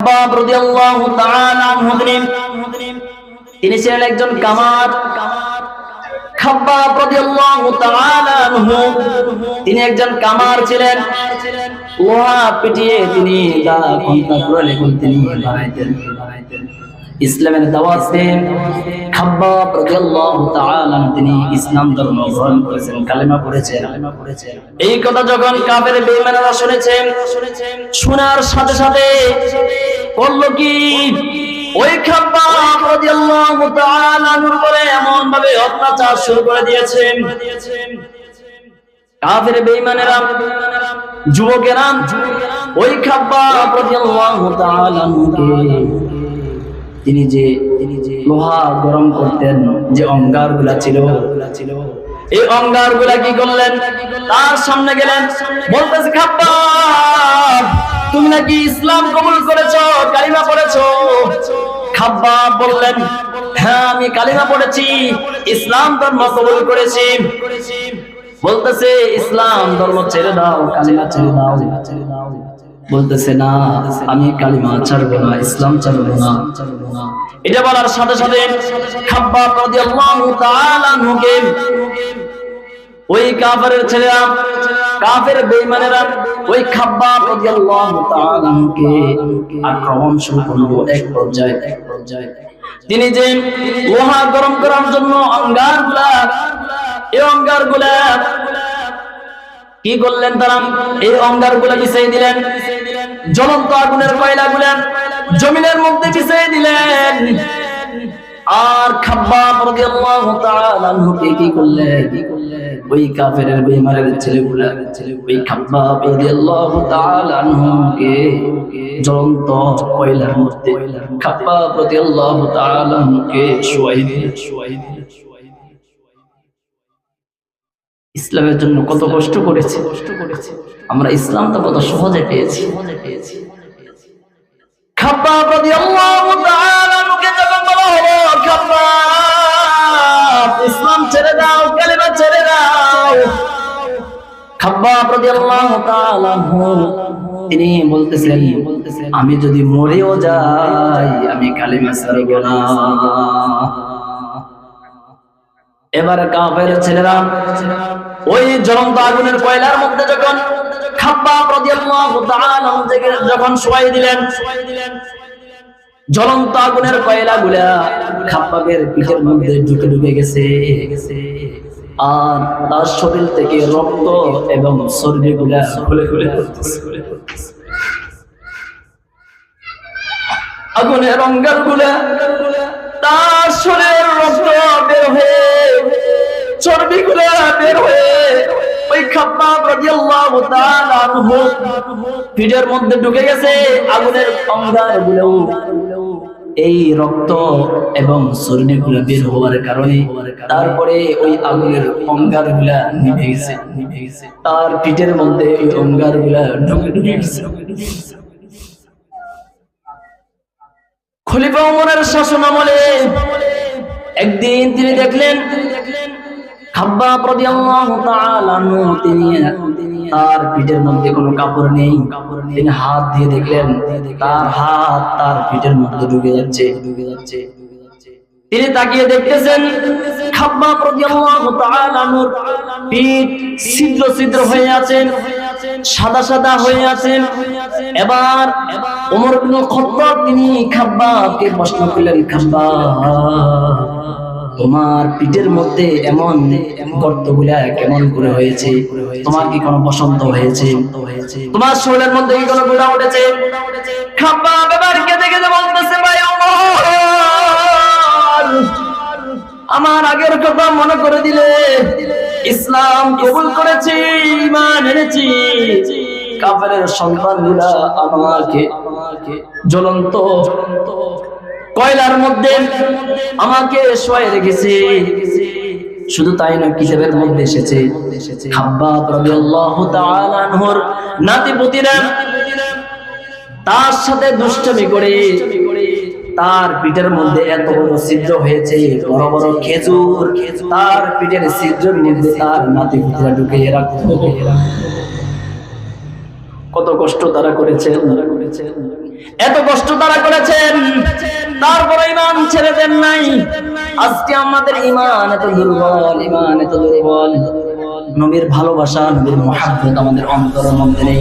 খাব্বাব রাদিয়াল্লাহু তাআলা আনহু তিনি ছিলেন একজন কামার। খাব্বাব রাদিয়াল্লাহু তাআলা আনহু তিনি একজন কামার ছিলেন। লোহা পিটিয়ে তিনি দা কোনটা করে তিনি বানাইতেন। ইসলামের দাওয়াতে খাব্বাব রাদিয়াল্লাহু তাআলা তিনি ইসলাম ধর্ম গ্রহণ করেছেন, কালেমা পড়েছেন। এই কথা যখন কাফের বেঈমানরা শুনেছেন, শোনার সাথে সাথে বলল কি, ওই খাব্বাব রাদিয়াল্লাহু তাআলার উপরে এমন ভাবে অত্যাচার শুরু করে দিয়েছেন। কাফের বেঈমানেরা, যুবকেরা ওই খাব্বাব রাদিয়াল্লাহু তাআলাকে তিনি যে লোহা গরম করতেন, যে অঙ্গারগুলা ছিল, এই অঙ্গারগুলা কি করলেন, তার সামনে গেলেন, বলতেছে খাব্বাব তুমি নাকি ইসলাম কবুল করেছো, কালিমা পড়েছো? খাব্বাব বললেন, হ্যাঁ আমি কালিমা পড়েছি, ইসলাম ধর্ম কবুল করেছি। বলতেছে ইসলাম ধর্ম ছেড়ে দাও, কালিমা ছেড়ে দাও। বলতেছে না, আমি কালিমা ছাড়বো না, ইসলাম ছাড়বো না। এটা বলার সাথে সাথে খাব্বাব রাদিয়াল্লাহু তাআলা আনহুকে ওই কাফেরের ছেলেরা, কাফের বেঈমানেরা ওই খাব্বাব রাদিয়াল্লাহু তাআলা আনহুকে আক্রমণ শুরু করলো। এক পর্যায়ে তিনি যে লোহা গরম করার জন্য অঙ্গারগুলা, এই অঙ্গারগুলা কি করলেন, তারা এই অঙ্গারগুলা বিছিয়ে দিলেন, জ্বলন্ত আগুনের কয়লাগুলা জমিনের মধ্যে বিছিয়ে দিলেন। আর খাব্বাব রাদিয়াল্লাহু তাআলা আনহুকে কি করলেন, ওই কাফেরের বেঈমানের ছেলেগুলা ওই খাব্বাব রাদিয়াল্লাহু তাআলা আনহুকে জ্বলন্ত কয়লার মধ্যে খাব্বাব রাদিয়াল্লাহু তাআলা আনহুকে শোয়াই দিলেন। ইসলামের জন্য কত কষ্ট করেছে আমরা, ইসলামটা কত সহজে পেয়েছি। খাব্বাব রাদিয়াল্লাহু তাআলা আনহুকে যখন বলা হলো, খাব্বাব ইসলাম ছেড়ে দাও, কালিমা ছেড়ে দাও, খাব্বাব রাদিয়াল্লাহু তাআলা আনহু তিনি বলতেছেন, আমি যদি মরেও যাই আমি কালিমা ছাড়ব না। এবার কাফের ছেলেরা ওই জ্বলন্ত আগুনের কয়লার মধ্যে যখন খাব্বাব রাদিয়াল্লাহু তাআলা যখন শোয়াই দিলেন, জ্বলন্ত আগুনের কয়লাগুলা খাব্বাবের পিঠের মধ্যে ঢুকে গেছে। আর তার শরীর থেকে রক্ত এবং চর্বিগুলা খুলে পড়তেছে। আগুনের অঙ্গারগুলা তার শরীরের রক্ত বের হয়ে, চর্বিগুলা বের হয়ে ওই খাব্বাব রাদিয়াল্লাহু তাআলা আনহু পিঠের মধ্যে ঢুকে গেছে। আগুনের অঙ্গারগুলো এই রক্ত এবং চর্বিগুলা বের হওয়ার কারণে তারপরে ওই আগুনের অঙ্গারগুলা নিভে গেছে। তার পিঠের মধ্যে এই অঙ্গারগুলা ঢুকে গেছে। খলিফা ওমরের শাসনামলে একদিন তিনি দেখলেন খাব্বাব রাদিয়াল্লাহু তাআলা আনহু তিনি তার পিঠের মধ্যে কোনো কাপড় নেই। তিনি হাত দিয়ে দেখলেন তার হাত তার পিঠের মধ্যে ঢুকে যাচ্ছে। তিনি তাকিয়ে দেখতেছেন খাব্বাব রাদিয়াল্লাহু তাআলা আনহুর পিঠ ছিদ্র ছিদ্র হয়ে আছে, সাদা সাদা হয়ে আছে। এবার ওমর ইবনে খাত্তাব তিনি খাব্বাবকে প্রশ্ন করলেন, খাব্বাব তোমার পিঠের মধ্যে এমন গর্তগুলা কেমন করে হয়েছে? তোমার কি কোনো বসন্ত হয়েছে? তোমার শরীরের মধ্যে কি কোনো গুণা উঠেছে? খাব্বাব এবার কেঁদে কেঁদে বলতেছে, ভাই ওমর, আমার আগের কথা মনে করে দিলে, ইসলাম কবুল করেছি, ঈমান এনেছি, কাফেরের সন্তানগুলা আমাকে জ্বলন্ত কয়লার মধ্যে আমাকে শোয়াই রেখেছে। শুধু তাই নয়, কিতাবের মধ্যে এসেছে খাব্বাব রাদিয়াল্লাহু তাআলা আনহুর নাতিপুতিরা তার সাথে দুষ্টামি করে তার পিঠের মধ্যে এত বড় ছিদ্র হয়েছে, বড় বড় খেজুর তার পিঠের ছিদ্রের মধ্যে তার নাতিপুতিরা ঢুকিয়ে রাখতো। কত কষ্ট তারা করেছে। এত কষ্ট তারা করেছেন, তারপরে ঈমান ছেড়ে দেন নাই। আজকে আমাদের ঈমান এত দুর্বল, ঈমান এত দুর্বল, নবীর ভালোবাসা, নবীর মুহাব্বত আমাদের অন্তরের মধ্যে নেই।